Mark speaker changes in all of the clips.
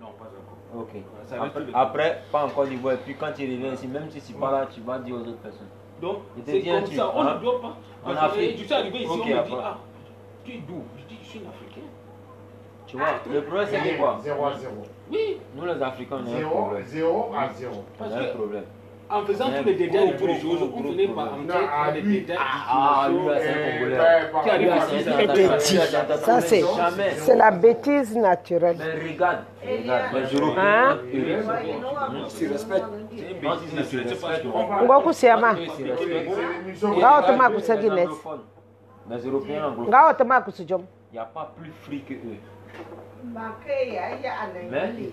Speaker 1: Non, pas encore.
Speaker 2: Ok.
Speaker 1: Ça
Speaker 2: Après, pas encore d'Ivoire. Et puis quand tu reviens ici, même si tu pas là, tu vas dire aux autres personnes.
Speaker 1: Donc,
Speaker 2: Et
Speaker 1: c'est
Speaker 2: deviens
Speaker 1: comme
Speaker 2: tu,
Speaker 1: ça, on
Speaker 2: hein?
Speaker 1: ne doit pas.
Speaker 2: En
Speaker 1: Parce que
Speaker 2: Afrique.
Speaker 1: je suis arrivé ici,
Speaker 2: Ok,
Speaker 1: on me dit,
Speaker 2: après.
Speaker 1: ah, tu es d'où? Je dis, je suis un Africain.
Speaker 2: Tu vois, le problème c'est que quoi?
Speaker 3: 0 à 0.
Speaker 1: Oui,
Speaker 2: Nous les Africains, on a un
Speaker 3: 0,
Speaker 2: problème.
Speaker 3: 0 à 0.
Speaker 1: parce
Speaker 2: On a un
Speaker 1: que
Speaker 2: problème.
Speaker 1: en faisant tous les détails de toutes les choses, on finit par entrer dans les détails.
Speaker 2: Ah, lui, c'est un Congolais.
Speaker 1: Qui arrive ici,
Speaker 4: Ça, c'est la bêtise naturelle.
Speaker 2: Mais regarde, les Européens,
Speaker 4: Hein?
Speaker 1: tu respectes. C'est une bêtise,
Speaker 4: Ngoku siama. Nga otoma kusa Guinness.
Speaker 2: les Européens anglophones,
Speaker 4: Nga otoma kusujom.
Speaker 2: il n'y a pas plus free que eux. Mais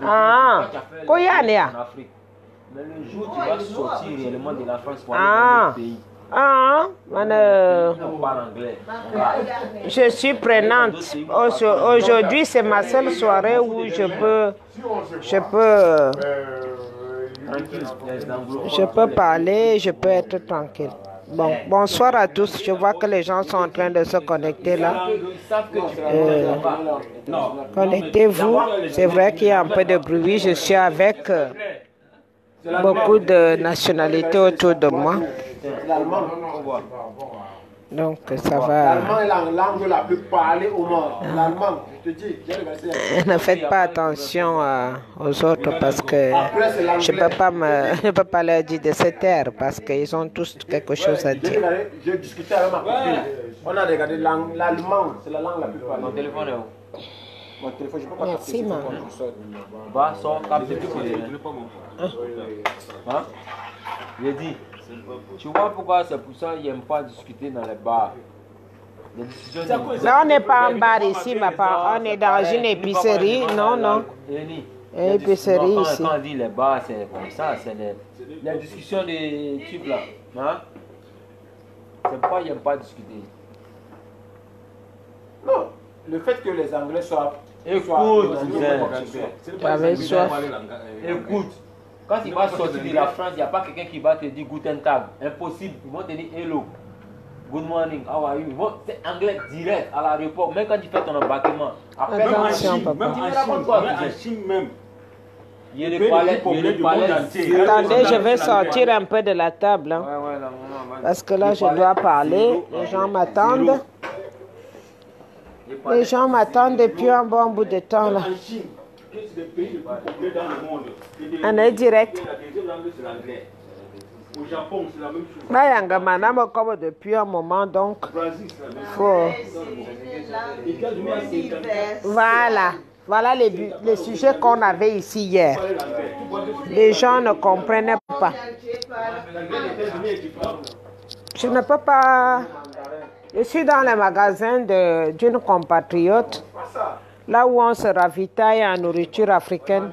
Speaker 4: Ah.
Speaker 2: quand tu as fait
Speaker 4: Ko ya ne ya?
Speaker 2: en Afrique, mais le jour où tu vas sortir réellement de la France pour aller
Speaker 4: Ah.
Speaker 2: dans d'autres pays,
Speaker 4: Ah,
Speaker 2: on parle anglais.
Speaker 4: je suis prenante. Aujourd'hui, c'est ma seule soirée où je peux parler, je peux être tranquille. Bon, bonsoir à tous. Je vois que les gens sont en train de se connecter là. Connectez-vous. C'est vrai qu'il y a un peu de bruit. Je suis avec beaucoup de nationalités autour de moi. Donc ça va.
Speaker 5: L'allemand est la langue la plus parlée au monde. L'allemand, je te dis, j'ai reversé.
Speaker 4: Ne faites pas attention aux autres parce que je peux pas leur dire de se taire parce qu'ils ont tous quelque chose à dire.
Speaker 5: J'ai discuté avec ma copine. On a regardé l'allemand, c'est la langue la plus parlée.
Speaker 2: Mon téléphone est où?
Speaker 5: Mon téléphone, je peux pas
Speaker 4: Merci,
Speaker 5: capter.
Speaker 4: maman.
Speaker 2: Va, sors, capte tout ce que Hein? J'ai dit, tu vois pourquoi c'est pour ça qu'ils n'aiment pas discuter dans les bars. Les discussions
Speaker 4: Mais on n'est pas en bar ici, papa. On est dans une épicerie. Non, non. Une épicerie ici.
Speaker 2: Quand on dit les bars, c'est comme ça. C'est les discussions des types là. Hein? C'est pourquoi ils n'aiment pas discuter.
Speaker 5: Non, le fait que les Anglais soient.
Speaker 2: Écoute,
Speaker 4: J'avais soif.
Speaker 2: écoute. Quand il va sortir de la France, il n'y a pas quelqu'un qui va te dire Guten Tag. Impossible. Ils vont te dire hello. Good morning, how are you? C'est anglais direct à l'aéroport. Même quand tu fais ton embarquement. Après,
Speaker 4: Attention, papa.
Speaker 1: Même en Chine, même.
Speaker 2: Il y a des palais.
Speaker 4: Attendez, je vais sortir un peu de la table. Hein, parce que là, je dois parler. Les gens m'attendent. Les gens m'attendent depuis un bon bout de temps. Là.
Speaker 1: En Chine, c'est le pays le plus peuplé dans le monde.
Speaker 4: On est direct.
Speaker 1: La deuxième langue, c'est l'anglais. Au Japon, c'est la même chose.
Speaker 4: Bayangama me comme depuis un moment, donc
Speaker 1: Au Brésil, c'est la même chose.
Speaker 4: faut...
Speaker 1: Les États-Unis, c'est
Speaker 4: Voilà les sujets qu'on avait ici hier. Les gens ne comprenaient pas. Je ne peux pas... Je suis dans le magasin d'une compatriote, là où on se ravitaille en nourriture africaine.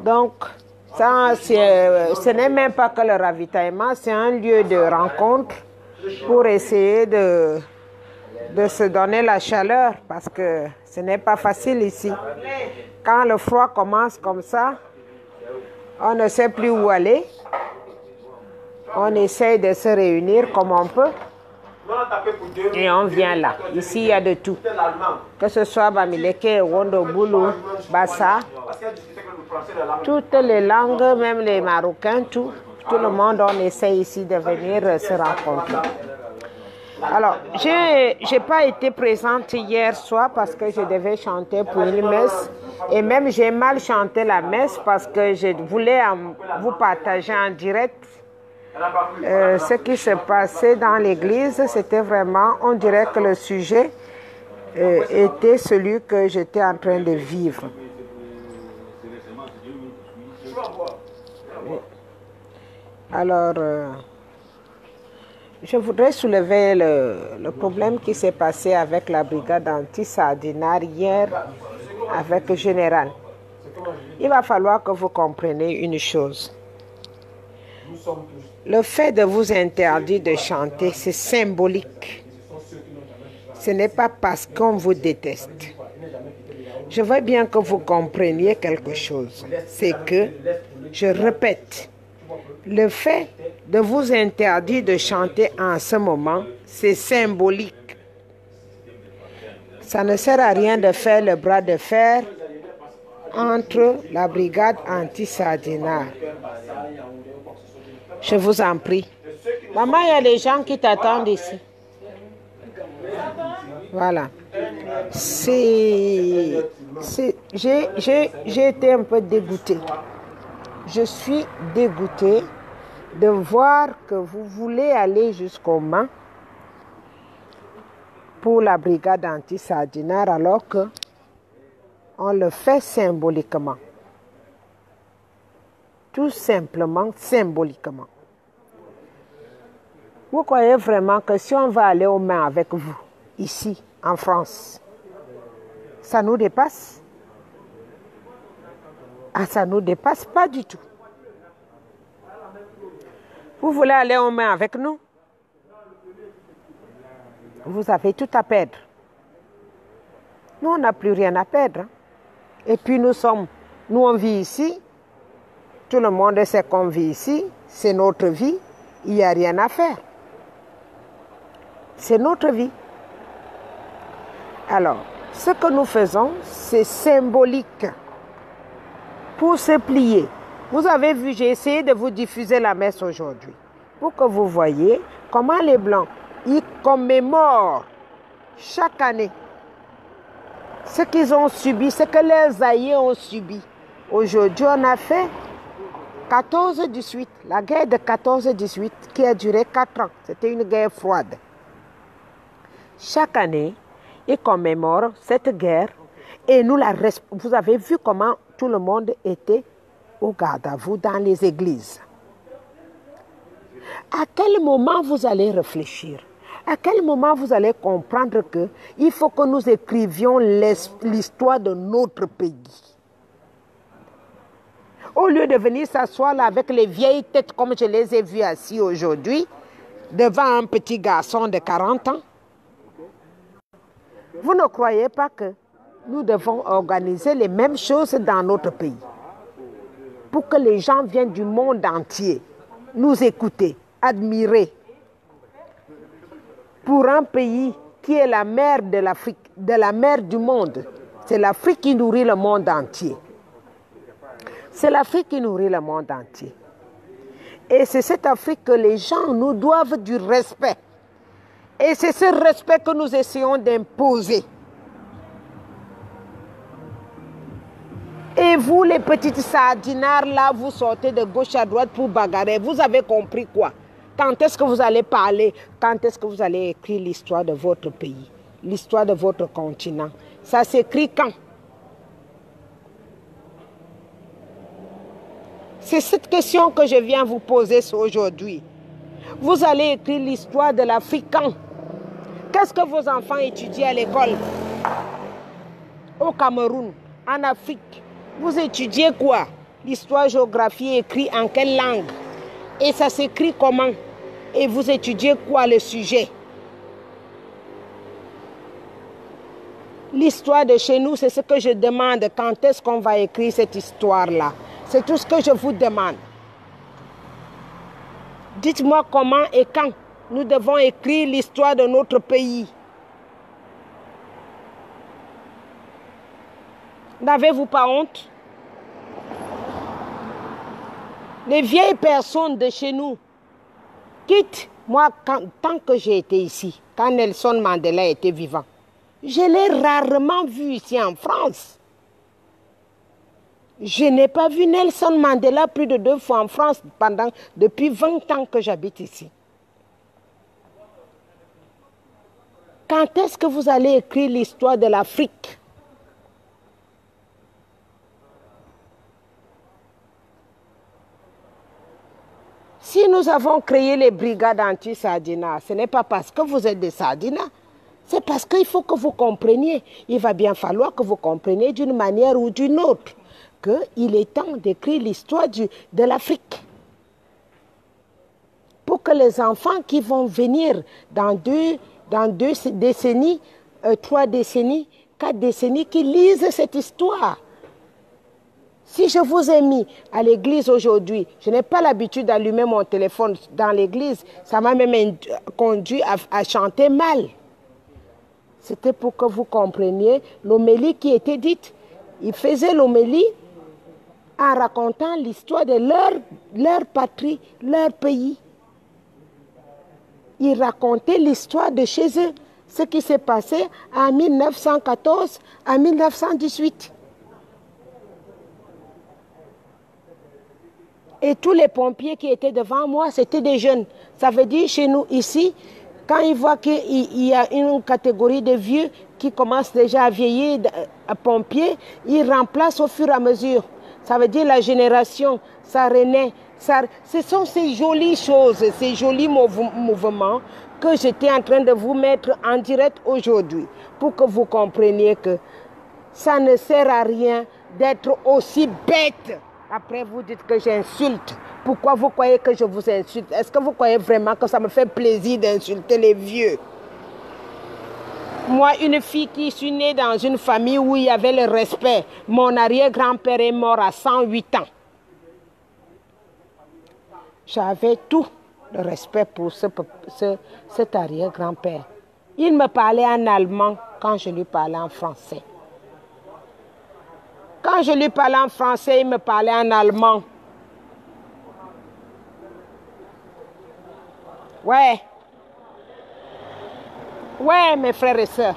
Speaker 4: Donc, ça, ce n'est même pas que le ravitaillement, c'est un lieu de rencontre pour essayer de se donner la chaleur, parce que ce n'est pas facile ici. Quand le froid commence comme ça, on ne sait plus où aller. On essaye de se réunir comme on peut. Et on vient là. Ici, il y a de tout. Que ce soit Bamileke, Wondoboulou, Bassa. Toutes les langues, même les Marocains, tout le monde, on essaie ici de venir se rencontrer. Alors, je n'ai pas été présente hier soir parce que je devais chanter pour une messe. Et même, j'ai mal chanté la messe parce que je voulais vous partager en direct ce qui se passait dans l'église. C'était vraiment, on dirait que le sujet était celui que j'étais en train de vivre. Alors, je voudrais soulever le problème qui s'est passé avec la brigade anti-sardinare hier avec le général. Il va falloir que vous compreniez une chose. Le fait de vous interdire de chanter, c'est symbolique. Ce n'est pas parce qu'on vous déteste. Je veux bien que vous compreniez quelque chose. C'est que, je répète, le fait de vous interdire de chanter en ce moment, c'est symbolique. Ça ne sert à rien de faire le bras de fer entre la brigade anti-Sardinat. Je vous en prie. Maman, il y a des gens qui t'attendent ici. Voilà. J'ai été un peu dégoûtée. Je suis dégoûtée de voir que vous voulez aller jusqu'au Mans pour la brigade anti-Sardinat alors que on le fait symboliquement. Tout simplement symboliquement. Vous croyez vraiment que si on va aller aux Mans avec vous, ici, en France, ça nous dépasse? Ah, ça ne nous dépasse pas du tout. Vous voulez aller aux Mans avec nous? Vous avez tout à perdre. Nous, on n'a plus rien à perdre. Et puis nous, on vit ici. Tout le monde sait qu'on vit ici. C'est notre vie. Il n'y a rien à faire. C'est notre vie. Alors, ce que nous faisons, c'est symbolique. Pour se plier. Vous avez vu, j'ai essayé de vous diffuser la messe aujourd'hui. Pour que vous voyez comment les Blancs, ils commémorent chaque année ce qu'ils ont subi, ce que leurs aïeux ont subi. Aujourd'hui, on a fait 14-18, la guerre de 14-18 qui a duré 4 ans. C'était une guerre froide. Chaque année, ils commémorent cette guerre et nous vous avez vu comment tout le monde était au garde à vous dans les églises. À quel moment vous allez réfléchir? À quel moment vous allez comprendre qu'il faut que nous écrivions l'histoire de notre pays? Au lieu de venir s'asseoir là avec les vieilles têtes comme je les ai vues assis aujourd'hui, devant un petit garçon de 40 ans, vous ne croyez pas que nous devons organiser les mêmes choses dans notre pays? Pour que les gens viennent du monde entier nous écouter, admirer. Pour un pays qui est la mère de l'Afrique, de la mère du monde. C'est l'Afrique qui nourrit le monde entier. C'est l'Afrique qui nourrit le monde entier. Et c'est cette Afrique que les gens nous doivent du respect. Et c'est ce respect que nous essayons d'imposer. Et vous, les petites sardinards, là, vous sortez de gauche à droite pour bagarrer. Vous avez compris quoi? Quand est-ce que vous allez parler? Quand est-ce que vous allez écrire l'histoire de votre pays? L'histoire de votre continent? Ça s'écrit quand? C'est cette question que je viens vous poser aujourd'hui. Vous allez écrire l'histoire de l'Afrique quand? Qu'est-ce que vos enfants étudient à l'école? Au Cameroun, en Afrique. Vous étudiez quoi? L'histoire, géographie écrit en quelle langue? Et ça s'écrit comment? Et vous étudiez quoi le sujet? L'histoire de chez nous, c'est ce que je demande. Quand est-ce qu'on va écrire cette histoire-là? C'est tout ce que je vous demande. Dites-moi comment et quand nous devons écrire l'histoire de notre pays. N'avez-vous pas honte? Les vieilles personnes de chez nous, quitte, moi, tant que j'ai été ici, quand Nelson Mandela était vivant, je l'ai rarement vu ici en France. Je n'ai pas vu Nelson Mandela plus de 2 fois en France depuis 20 ans que j'habite ici. Quand est-ce que vous allez écrire l'histoire de l'Afrique? Si nous avons créé les brigades anti-Sardinat, ce n'est pas parce que vous êtes des Sardinats, c'est parce qu'il faut que vous compreniez. Il va bien falloir que vous compreniez d'une manière ou d'une autre qu'il est temps d'écrire l'histoire de l'Afrique. Pour que les enfants qui vont venir dans 2 décennies, 3 décennies, 4 décennies, qui lisent cette histoire. Si je vous ai mis à l'église aujourd'hui, je n'ai pas l'habitude d'allumer mon téléphone dans l'église, ça m'a même conduit à chanter mal. C'était pour que vous compreniez l'homélie qui était dite Ils faisaient l'homélie en racontant l'histoire de leur patrie, leur pays. Ils racontaient l'histoire de chez eux, ce qui s'est passé en 1914 à 1918. Et tous les pompiers qui étaient devant moi, c'était des jeunes. Ça veut dire chez nous, ici, quand ils voient qu'il y a une catégorie de vieux qui commencent déjà à vieillir, à pompiers, ils remplacent au fur et à mesure. Ça veut dire la génération, ça renaît. Ce sont ces jolies choses, ces jolis mouvements que j'étais en train de vous mettre en direct aujourd'hui pour que vous compreniez que ça ne sert à rien d'être aussi bête. Après, vous dites que j'insulte. Pourquoi vous croyez que je vous insulte? Est-ce que vous croyez vraiment que ça me fait plaisir d'insulter les vieux? Moi, une fille qui suis née dans une famille où il y avait le respect. Mon arrière-grand-père est mort à 108 ans. J'avais tout le respect pour cet arrière-grand-père. Il me parlait en allemand quand je lui parlais en français. Quand je lui parlais en français, il me parlait en allemand. Ouais. Ouais, mes frères et sœurs.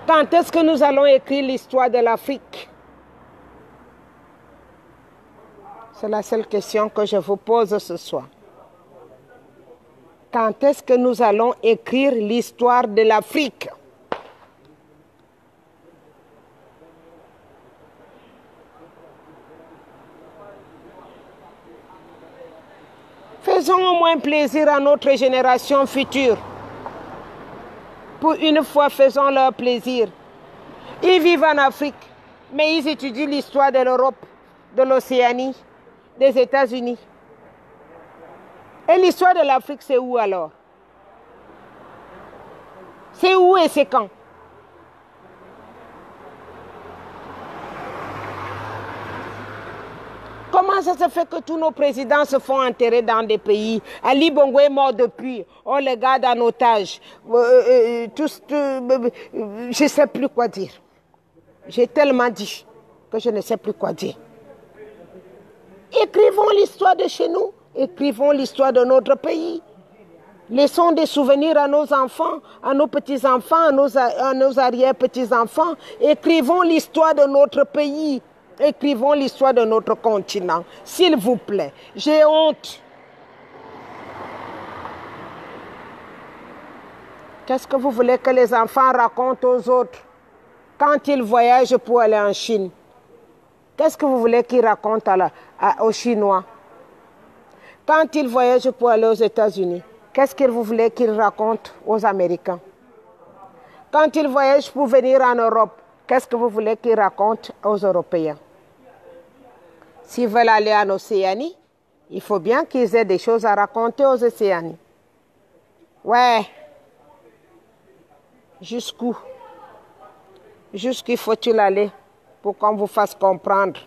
Speaker 4: Quand est-ce que nous allons écrire l'histoire de l'Afrique? C'est la seule question que je vous pose ce soir. Quand est-ce que nous allons écrire l'histoire de l'Afrique? Faisons au moins plaisir à notre génération future. Pour une fois, faisons leur plaisir. Ils vivent en Afrique, mais ils étudient l'histoire de l'Europe, de l'Océanie, des États-Unis. Et l'histoire de l'Afrique, c'est où alors? C'est où et c'est quand? Comment ça se fait que tous nos présidents se font enterrer dans des pays? Ali Bongo est mort depuis. On le garde en otage. Je ne sais plus quoi dire. J'ai tellement dit que je ne sais plus quoi dire. Écrivons l'histoire de chez nous. Écrivons l'histoire de notre pays. Laissons des souvenirs à nos enfants, à nos petits-enfants, à nos arrière-petits-enfants. Écrivons l'histoire de notre pays. Écrivons l'histoire de notre continent. S'il vous plaît, j'ai honte. Qu'est-ce que vous voulez que les enfants racontent aux autres quand ils voyagent pour aller en Chine? Qu'est-ce que vous voulez qu'ils racontent aux Chinois? Quand ils voyagent pour aller aux États-Unis, qu'est-ce que vous voulez qu'ils racontent aux Américains? Quand ils voyagent pour venir en Europe, qu'est-ce que vous voulez qu'ils racontent aux Européens? S'ils veulent aller en Océanie, il faut bien qu'ils aient des choses à raconter aux Océanies. Ouais. Jusqu'où? Jusqu'où faut-il aller pour qu'on vous fasse comprendre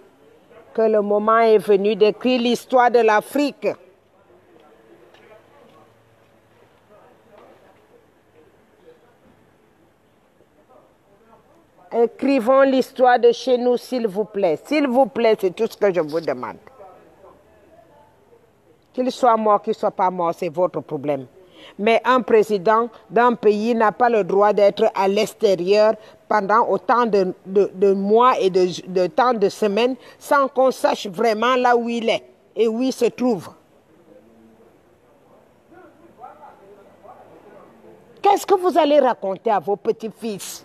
Speaker 4: que le moment est venu d'écrire l'histoire de l'Afrique? Écrivons l'histoire de chez nous, s'il vous plaît. S'il vous plaît, c'est tout ce que je vous demande. Qu'il soit mort, qu'il ne soit pas mort, c'est votre problème. Mais un président d'un pays n'a pas le droit d'être à l'extérieur pendant autant de mois et de temps de semaines sans qu'on sache vraiment là où il est et où il se trouve. Qu'est-ce que vous allez raconter à vos petits-fils?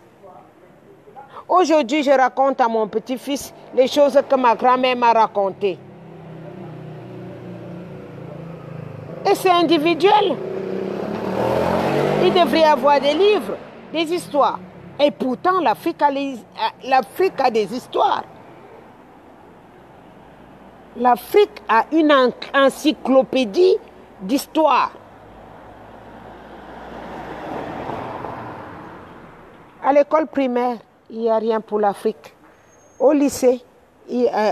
Speaker 4: Aujourd'hui, je raconte à mon petit-fils les choses que ma grand-mère m'a racontées. Et c'est individuel. Il devrait y avoir des livres, des histoires. Et pourtant, l'Afrique a des histoires. L'Afrique a une encyclopédie d'histoire. À l'école primaire, il n'y a rien pour l'Afrique. Au lycée,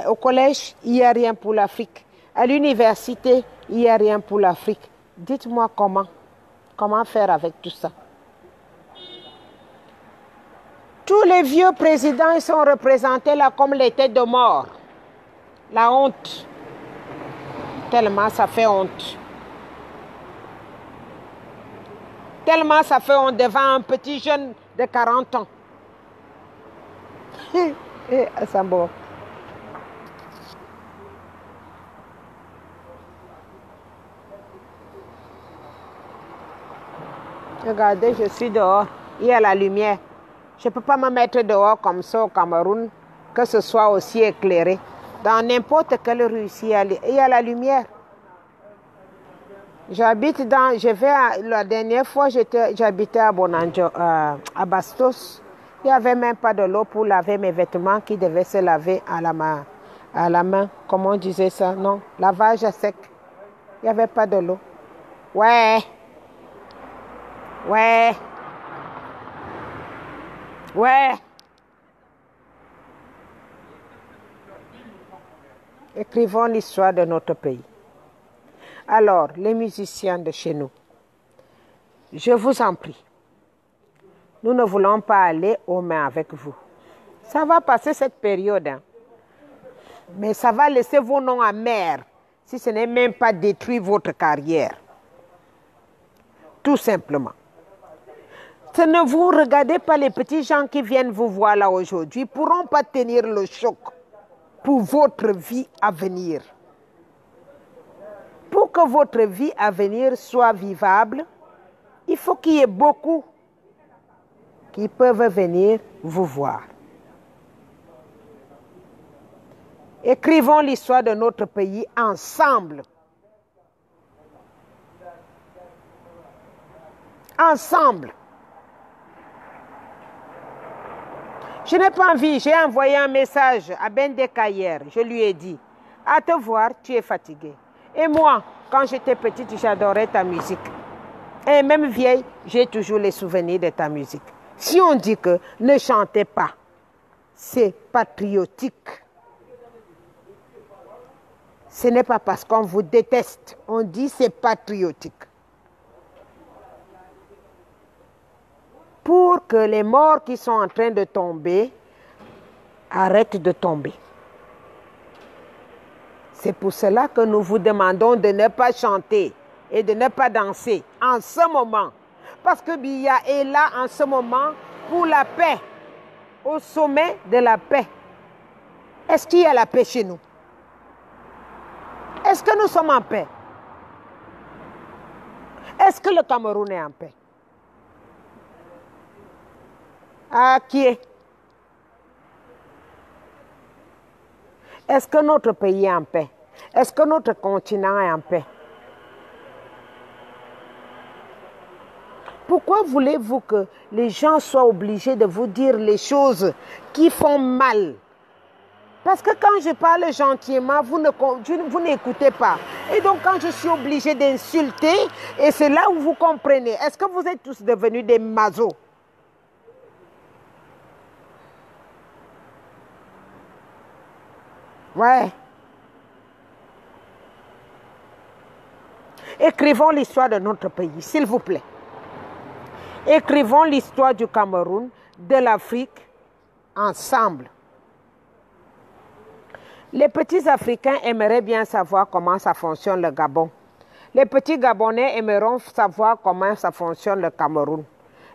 Speaker 4: au collège, il n'y a rien pour l'Afrique. À l'université, il n'y a rien pour l'Afrique. Dites-moi comment faire avec tout ça? Tous les vieux présidents, ils sont représentés là comme les têtes de mort. La honte. Tellement ça fait honte. Tellement ça fait honte devant un petit jeune de 40 ans. Sambo. Regardez, je suis dehors. Il y a la lumière. Je ne peux pas me mettre dehors comme ça au Cameroun, que ce soit aussi éclairé. Dans n'importe quelle rue ici, il y a la lumière. J'habite dans... la dernière fois, j'habitais à Bonanjo, à Bastos. Il n'y avait même pas de l'eau pour laver mes vêtements qui devaient se laver à la main. Comment on disait ça? Non, lavage à sec. Il n'y avait pas de l'eau. Ouais. Écrivons l'histoire de notre pays. Alors, les musiciens de chez nous, je vous en prie, nous ne voulons pas aller aux mains avec vous. Ça va passer cette période, hein. Mais ça va laisser vos noms amers si ce n'est même pas détruire votre carrière. Tout simplement. Ne vous regardez pas, les petits gens qui viennent vous voir là aujourd'hui ne pourront pas tenir le choc pour votre vie à venir. Pour que votre vie à venir soit vivable, il faut qu'il y ait beaucoup qui peuvent venir vous voir. Écrivons l'histoire de notre pays ensemble. Ensemble. Je n'ai pas envie, j'ai envoyé un message à Bendeka hier. Je lui ai dit, à te voir, tu es fatigué. Et moi, quand j'étais petite, j'adorais ta musique. Et même vieille, j'ai toujours les souvenirs de ta musique. Si on dit que ne chantez pas, c'est patriotique. Ce n'est pas parce qu'on vous déteste, on dit c'est patriotique. Pour que les morts qui sont en train de tomber arrêtent de tomber. C'est pour cela que nous vous demandons de ne pas chanter et de ne pas danser en ce moment. Parce que Biya est là en ce moment pour la paix, au sommet de la paix. Est-ce qu'il y a la paix chez nous? Est-ce que nous sommes en paix? Est-ce que le Cameroun est en paix? Ah, qui est? Est-ce que notre pays est en paix? Est-ce que notre continent est en paix? Pourquoi voulez-vous que les gens soient obligés de vous dire les choses qui font mal? Parce que quand je parle gentiment, vous n'écoutez pas. Et donc quand je suis obligée d'insulter, et c'est là où vous comprenez. Est-ce que vous êtes tous devenus des mazos? Ouais. Écrivons l'histoire de notre pays, s'il vous plaît. Écrivons l'histoire du Cameroun, de l'Afrique, ensemble. Les petits Africains aimeraient bien savoir comment ça fonctionne le Gabon. Les petits Gabonais aimeront savoir comment ça fonctionne le Cameroun.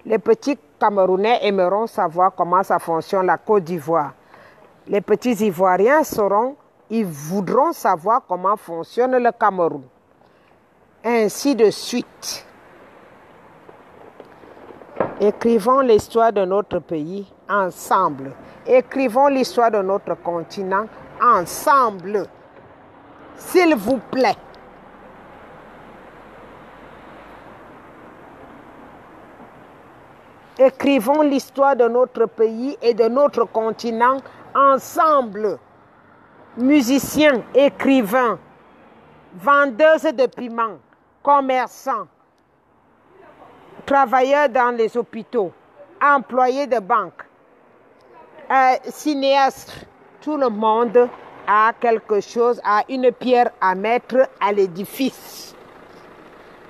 Speaker 4: Les petits Camerounais aimeront savoir comment ça fonctionne la Côte d'Ivoire. Les petits Ivoiriens ils voudront savoir comment fonctionne le Cameroun. Ainsi de suite. Écrivons l'histoire de notre pays ensemble. Écrivons l'histoire de notre continent ensemble. S'il vous plaît. Écrivons l'histoire de notre pays et de notre continent ensemble. Musiciens, écrivains, vendeuses de piments, commerçants, travailleurs dans les hôpitaux, employés de banque, cinéastes, tout le monde a quelque chose, a une pierre à mettre à l'édifice.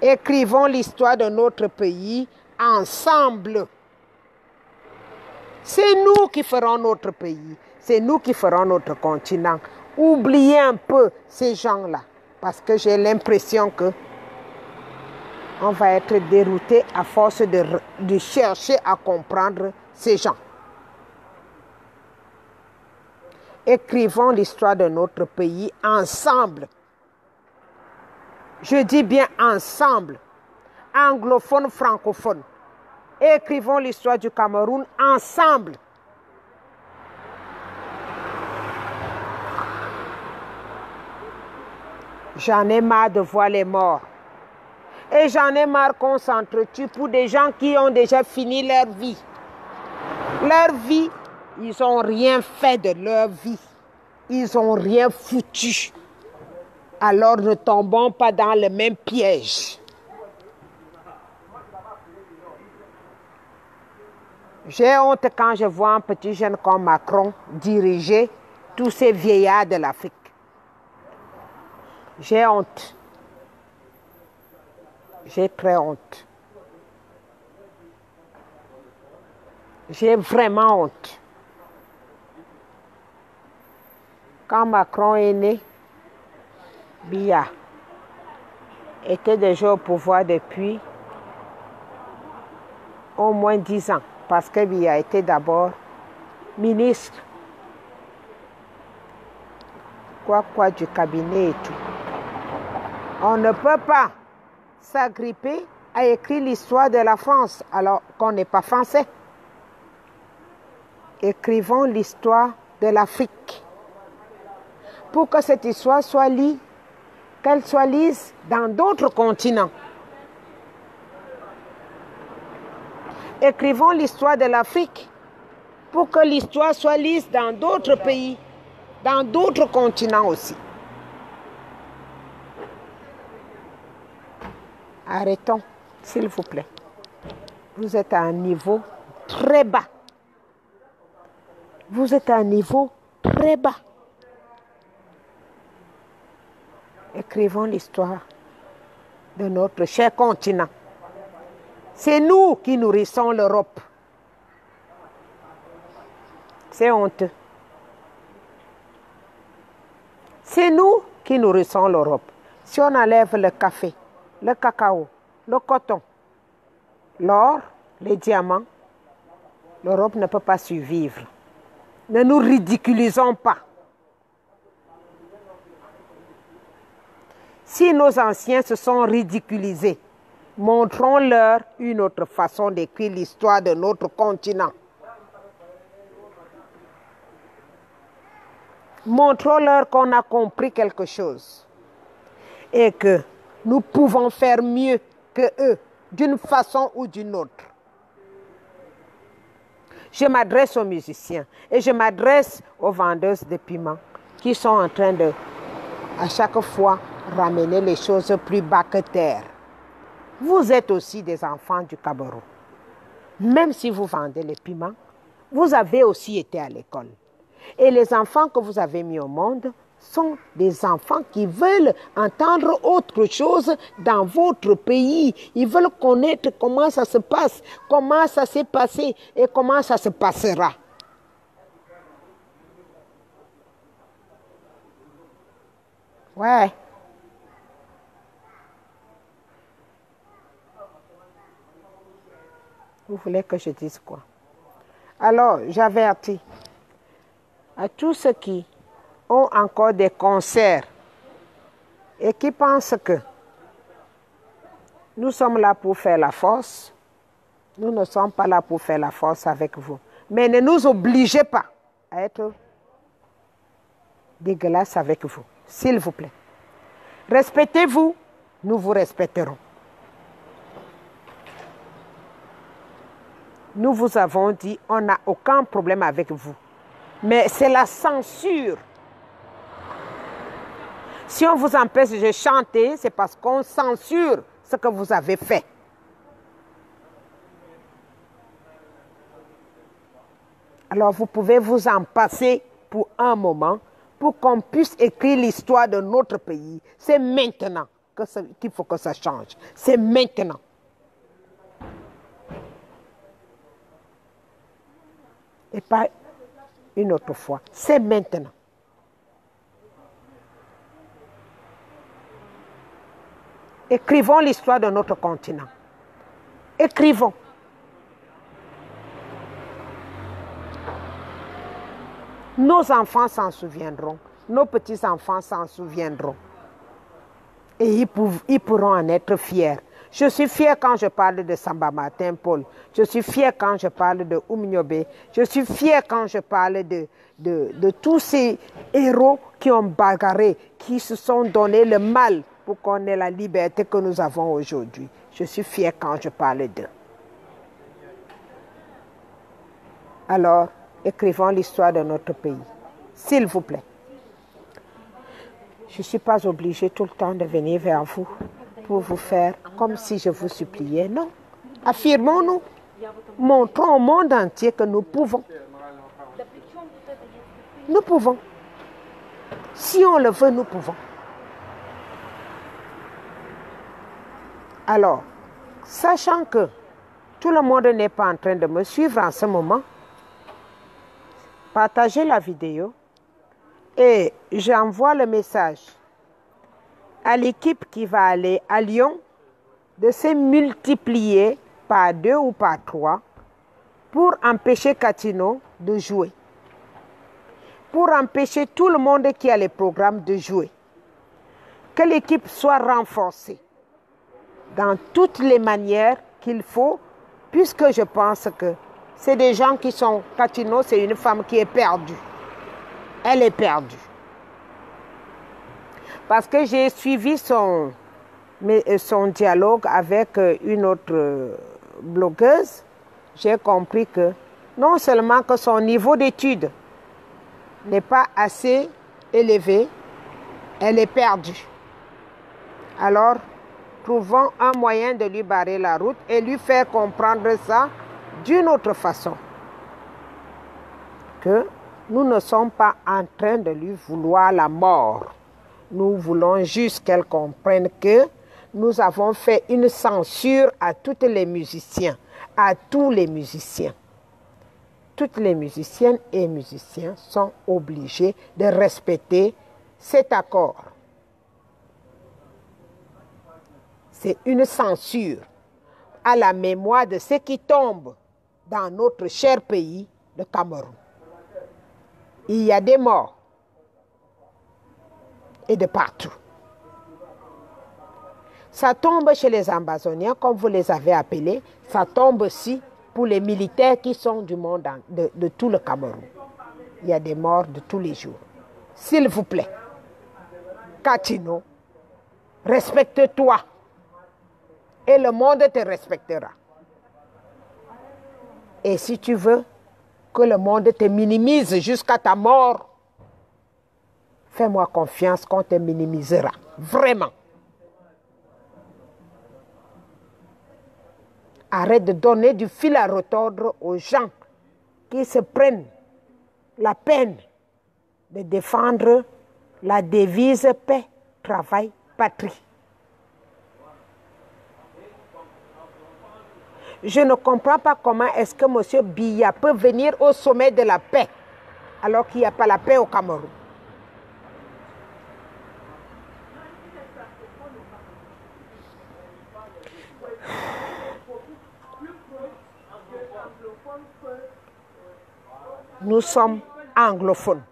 Speaker 4: Écrivons l'histoire de notre pays ensemble. C'est nous qui ferons notre pays. C'est nous qui ferons notre continent. Oubliez un peu ces gens-là. Parce que j'ai l'impression que on va être dérouté à force de chercher à comprendre ces gens. Écrivons l'histoire de notre pays ensemble. Je dis bien ensemble. Anglophones, francophones. Écrivons l'histoire du Cameroun ensemble. J'en ai marre de voir les morts. Et j'en ai marre qu'on s'entretue pour des gens qui ont déjà fini leur vie. Leur vie, ils n'ont rien fait de leur vie. Ils n'ont rien foutu. Alors ne tombons pas dans le même piège. J'ai honte quand je vois un petit jeune comme Macron diriger tous ces vieillards de l'Afrique. J'ai honte. J'ai très honte. J'ai vraiment honte. Quand Macron est né, Biya était déjà au pouvoir depuis au moins 10 ans. Parce que Biya était d'abord ministre quoi du cabinet et tout. On ne peut pas s'agripper à écrire l'histoire de la France alors qu'on n'est pas français. Écrivons l'histoire de l'Afrique pour que cette histoire soit lue, qu'elle soit lise dans d'autres continents. Écrivons l'histoire de l'Afrique pour que l'histoire soit lise dans d'autres pays, dans d'autres continents aussi. Arrêtons, s'il vous plaît. Vous êtes à un niveau très bas. Vous êtes à un niveau très bas. Écrivons l'histoire de notre cher continent. C'est nous qui nourrissons l'Europe. C'est honteux. C'est nous qui nourrissons l'Europe. Si on enlève le café, le cacao, le coton, l'or, les diamants, l'Europe ne peut pas survivre. Ne nous ridiculisons pas. Si nos anciens se sont ridiculisés, montrons-leur une autre façon d'écrire l'histoire de notre continent. Montrons-leur qu'on a compris quelque chose et que nous pouvons faire mieux que eux, d'une façon ou d'une autre. Je m'adresse aux musiciens et je m'adresse aux vendeuses de piments qui sont en train de, à chaque fois, ramener les choses plus bas que terre. Vous êtes aussi des enfants du Cameroun. Même si vous vendez les piments, vous avez aussi été à l'école. Et les enfants que vous avez mis au monde sont des enfants qui veulent entendre autre chose dans votre pays. Ils veulent connaître comment ça se passe, comment ça s'est passé et comment ça se passera. Ouais. Vous voulez que je dise quoi? Alors, j'avertis à tous ceux qui ont encore des concerts et qui pensent que nous sommes là pour faire la force. Nous ne sommes pas là pour faire la force avec vous. Mais ne nous obligez pas à être dégueulasse avec vous, s'il vous plaît. Respectez-vous, nous vous respecterons. Nous vous avons dit, on n'a aucun problème avec vous. Mais c'est la censure. Si on vous empêche de chanter, c'est parce qu'on censure ce que vous avez fait. Alors vous pouvez vous en passer pour un moment pour qu'on puisse écrire l'histoire de notre pays. C'est maintenant qu'il faut que ça change. C'est maintenant. et pas une autre fois. C'est maintenant. Écrivons l'histoire de notre continent. Écrivons. Nos enfants s'en souviendront. Nos petits-enfants s'en souviendront. Et ils pourront en être fiers. Je suis fier quand je parle de Samba Martin Paul. Je suis fier quand je parle de Oumniobé. Je suis fier quand je parle de tous ces héros qui ont bagarré, qui se sont donné le mal pour qu'on ait la liberté que nous avons aujourd'hui. Je suis fier quand je parle d'eux. Alors, écrivons l'histoire de notre pays. S'il vous plaît. Je ne suis pas obligée tout le temps de venir vers vous pour vous faire comme si je vous suppliais. Non. Affirmons-nous. Montrons au monde entier que nous pouvons. Nous pouvons. Si on le veut, nous pouvons. Alors, sachant que tout le monde n'est pas en train de me suivre en ce moment, partagez la vidéo et j'envoie le message à l'équipe qui va aller à Lyon de se multiplier par 2 ou par 3 pour empêcher Catino de jouer. Pour empêcher tout le monde qui a les programmes de jouer. Que l'équipe soit renforcée dans toutes les manières qu'il faut, puisque je pense que c'est des gens qui sont... Catino, c'est une femme qui est perdue. Elle est perdue. Parce que j'ai suivi son dialogue avec une autre blogueuse, j'ai compris que non seulement que son niveau d'études n'est pas assez élevé, elle est perdue. Alors, trouvons un moyen de lui barrer la route et lui faire comprendre ça d'une autre façon. Que nous ne sommes pas en train de lui vouloir la mort. Nous voulons juste qu'elle comprenne que nous avons fait une censure à tous les musiciens, à tous les musiciens. Toutes les musiciennes et musiciens sont obligés de respecter cet accord. C'est une censure à la mémoire de ceux qui tombent dans notre cher pays, le Cameroun. Il y a des morts et de partout. Ça tombe chez les Ambazoniens, comme vous les avez appelés. Ça tombe aussi pour les militaires qui sont du monde, de tout le Cameroun. Il y a des morts de tous les jours. S'il vous plaît, Catino, respecte-toi. Et le monde te respectera. Et si tu veux que le monde te minimise jusqu'à ta mort, fais-moi confiance qu'on te minimisera. Vraiment. Arrête de donner du fil à retordre aux gens qui se prennent la peine de défendre la devise paix, travail, patrie. Je ne comprends pas comment est-ce que M. Biya peut venir au sommet de la paix alors qu'il n'y a pas la paix au Cameroun. Nous sommes anglophones,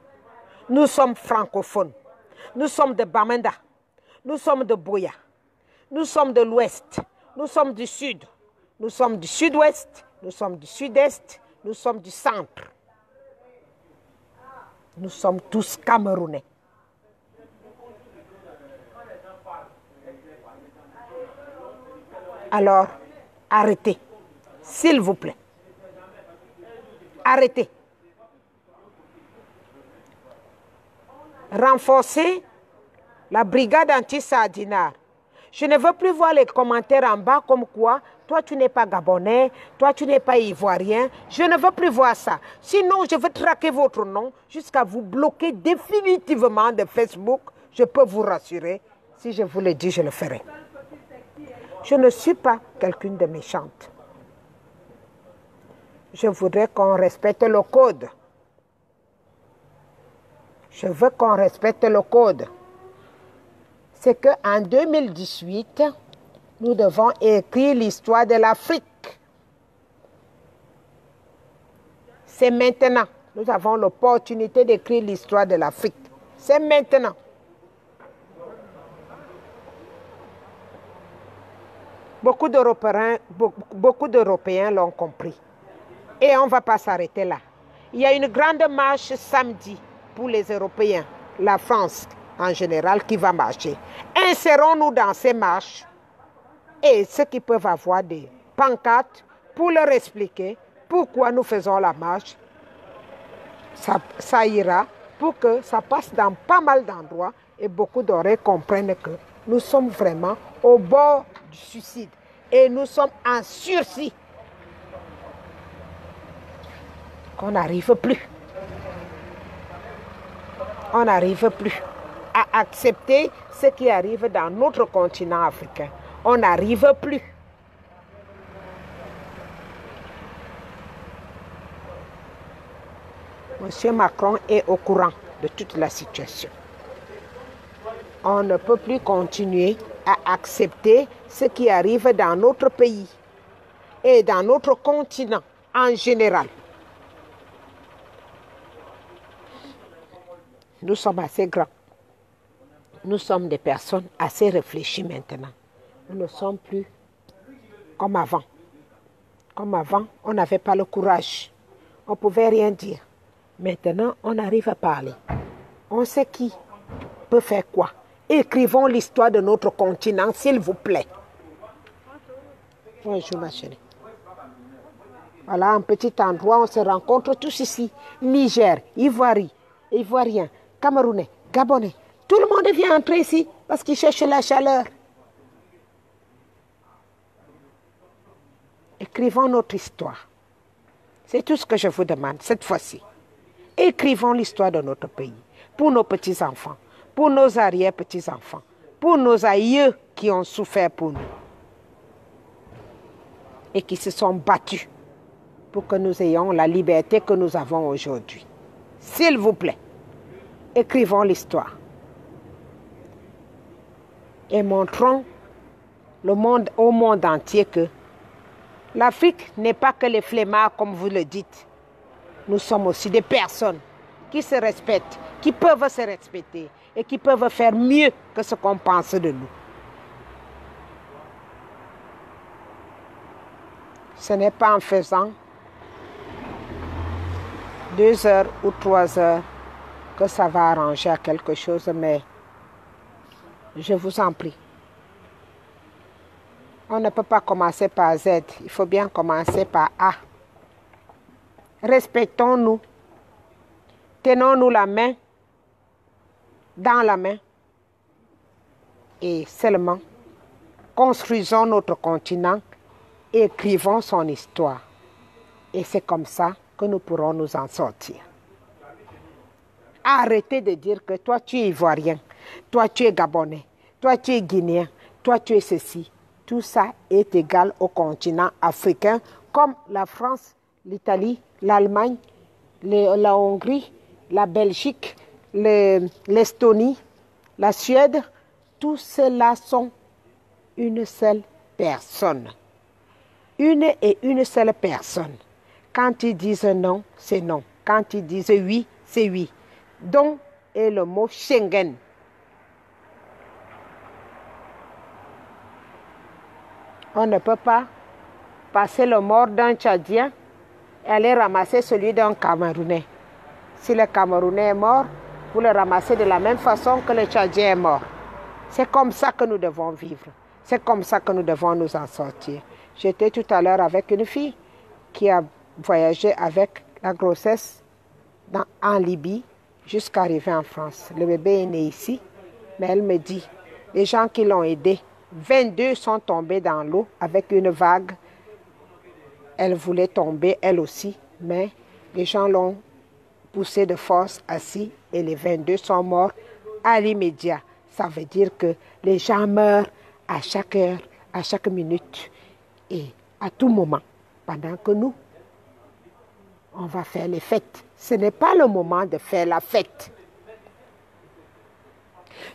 Speaker 4: nous sommes francophones, nous sommes de Bamenda, nous sommes de Boya, nous sommes de l'Ouest, nous sommes du Sud, nous sommes du Sud-Ouest, nous sommes du Sud-Est, nous sommes du Centre. Nous sommes tous Camerounais. Alors, arrêtez, s'il vous plaît. Arrêtez. Renforcez la brigade anti-Sardinard. Je ne veux plus voir les commentaires en bas comme quoi, toi tu n'es pas gabonais, toi tu n'es pas ivoirien. Je ne veux plus voir ça. Sinon, je veux traquer votre nom jusqu'à vous bloquer définitivement de Facebook. Je peux vous rassurer. Si je vous le dis, je le ferai. Je ne suis pas quelqu'un de méchante. je voudrais qu'on respecte le code. Je veux qu'on respecte le code. C'est qu'en 2018, nous devons écrire l'histoire de l'Afrique. C'est maintenant. Nous avons l'opportunité d'écrire l'histoire de l'Afrique. C'est maintenant. Beaucoup d'Européens l'ont compris. Et on ne va pas s'arrêter là. Il y a une grande marche samedi pour les Européens, la France en général, qui va marcher. Insérons-nous dans ces marches et ceux qui peuvent avoir des pancartes pour leur expliquer pourquoi nous faisons la marche. Ça ira pour que ça passe dans pas mal d'endroits et beaucoup d'oreilles comprennent que nous sommes vraiment au bord du suicide et nous sommes en sursis. Qu'on n'arrive plus. On n'arrive plus à accepter ce qui arrive dans notre continent africain. On n'arrive plus. Monsieur Macron est au courant de toute la situation. On ne peut plus continuer à accepter ce qui arrive dans notre pays et dans notre continent en général. Nous sommes assez grands. Nous sommes des personnes assez réfléchies maintenant. Nous ne sommes plus comme avant. Comme avant, on n'avait pas le courage. On ne pouvait rien dire. Maintenant, on arrive à parler. On sait qui peut faire quoi. Écrivons l'histoire de notre continent, s'il vous plaît. Bonjour, ma chérie. Voilà un petit endroit, on se rencontre tous ici. Niger, Ivoirien, Camerounais, Gabonais. Tout le monde vient entrer ici parce qu'il cherche la chaleur. Écrivons notre histoire. C'est tout ce que je vous demande cette fois-ci. Écrivons l'histoire de notre pays. Pour nos petits-enfants, pour nos arrière-petits-enfants, pour nos aïeux qui ont souffert pour nous. Et qui se sont battus pour que nous ayons la liberté que nous avons aujourd'hui. S'il vous plaît, écrivons l'histoire. Et montrons au monde entier que l'Afrique n'est pas que les flemmards, comme vous le dites. Nous sommes aussi des personnes qui se respectent, qui peuvent se respecter et qui peuvent faire mieux que ce qu'on pense de nous. Ce n'est pas en faisant 2 heures ou 3 heures que ça va arranger à quelque chose, mais je vous en prie. On ne peut pas commencer par Z, il faut bien commencer par A. Respectons-nous, tenons-nous la main, dans la main, et seulement construisons notre continent, écrivons son histoire. Et c'est comme ça que nous pourrons nous en sortir. Arrêtez de dire que toi tu es ivoirien, toi tu es gabonais, toi tu es guinéen, toi tu es ceci. Tout ça est égal au continent africain, comme la France, l'Italie, l'Allemagne, la Hongrie, la Belgique, l'Estonie, la Suède. Tous ceux-là sont une seule personne. Une et une seule personne. Quand ils disent non, c'est non. Quand ils disent oui, c'est oui. Donc est le mot Schengen. On ne peut pas passer le mort d'un Tchadien et aller ramasser celui d'un Camerounais. Si le Camerounais est mort, vous le ramassez de la même façon que le Tchadien est mort. C'est comme ça que nous devons vivre. C'est comme ça que nous devons nous en sortir. J'étais tout à l'heure avec une fille qui a voyagé avec la grossesse en Libye jusqu'à arriver en France. Le bébé est né ici, mais elle me dit, les gens qui l'ont aidé, 22 sont tombés dans l'eau avec une vague. Elle voulait tomber, elle aussi, mais les gens l'ont poussée de force assis et les 22 sont morts à l'immédiat. Ça veut dire que les gens meurent à chaque heure, à chaque minute et à tout moment. Pendant que nous, on va faire les fêtes. Ce n'est pas le moment de faire la fête.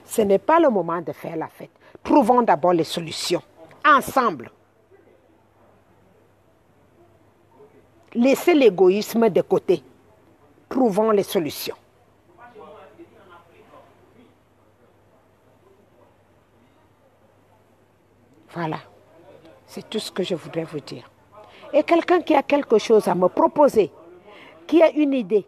Speaker 4: Ce n'est pas le moment de faire la fête. Trouvons d'abord les solutions, ensemble. Laissez l'égoïsme de côté. Trouvons les solutions. Voilà. C'est tout ce que je voudrais vous dire. Et quelqu'un qui a quelque chose à me proposer, qui a une idée,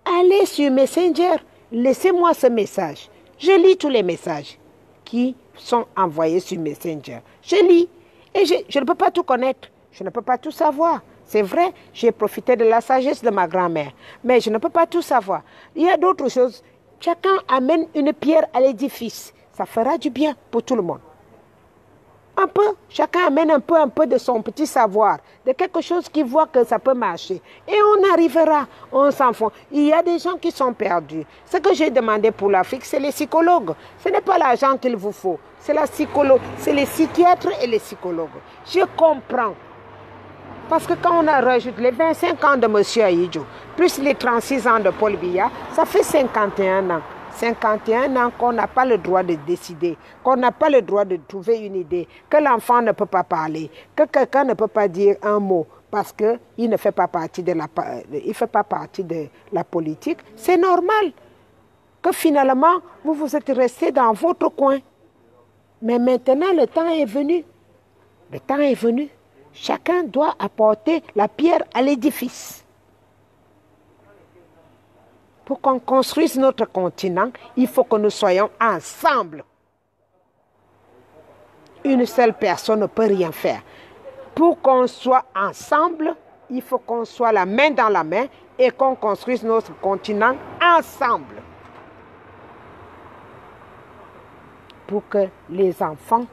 Speaker 4: allez sur Messenger, laissez-moi ce message. Je lis tous les messages qui sont envoyés sur Messenger. Je lis et je ne peux pas tout connaître. Je ne peux pas tout savoir. C'est vrai, j'ai profité de la sagesse de ma grand-mère, mais je ne peux pas tout savoir. Il y a d'autres choses. Chacun amène une pierre à l'édifice. Ça fera du bien pour tout le monde. Un peu, chacun amène un peu de son petit savoir, de quelque chose qui voit que ça peut marcher. Et on arrivera, on s'en fout. Il y a des gens qui sont perdus. Ce que j'ai demandé pour l'Afrique, c'est les psychologues. Ce n'est pas l'argent qu'il vous faut, c'est la psychologue, c'est les psychiatres et les psychologues. Je comprends. Parce que quand on a rajouté les 25 ans de M. Ahidjo, plus les 36 ans de Paul Biya, ça fait 51 ans. 51 ans qu'on n'a pas le droit de décider, qu'on n'a pas le droit de trouver une idée, que l'enfant ne peut pas parler, que quelqu'un ne peut pas dire un mot parce qu'il ne fait pas partie de la politique. C'est normal que finalement, vous vous êtes resté dans votre coin. Mais maintenant, le temps est venu. Le temps est venu. Chacun doit apporter la pierre à l'édifice. Pour qu'on construise notre continent, il faut que nous soyons ensemble. Une seule personne ne peut rien faire. Pour qu'on soit ensemble, il faut qu'on soit la main dans la main et qu'on construise notre continent ensemble. Pour que les enfants,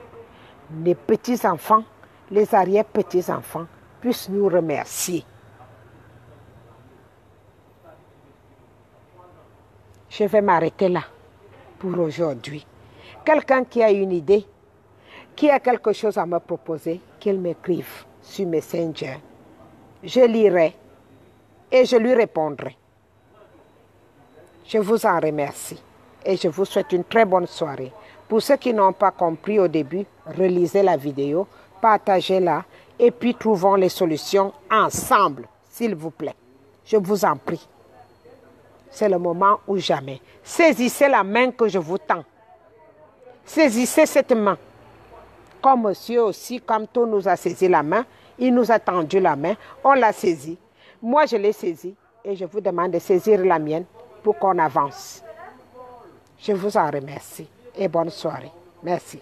Speaker 4: les petits-enfants, les arrière-petits-enfants puissent nous remercier. Je vais m'arrêter là pour aujourd'hui. Quelqu'un qui a une idée, qui a quelque chose à me proposer, qu'il m'écrive sur Messenger. Je lirai et je lui répondrai. Je vous en remercie et je vous souhaite une très bonne soirée. Pour ceux qui n'ont pas compris au début, relisez la vidéo, partagez-la et puis trouvons les solutions ensemble, s'il vous plaît. Je vous en prie. C'est le moment ou jamais. Saisissez la main que je vous tends. Saisissez cette main. Comme monsieur aussi, comme tout nous a saisi la main, il nous a tendu la main, on l'a saisi. Moi, je l'ai saisi et je vous demande de saisir la mienne pour qu'on avance. Je vous en remercie et bonne soirée. Merci.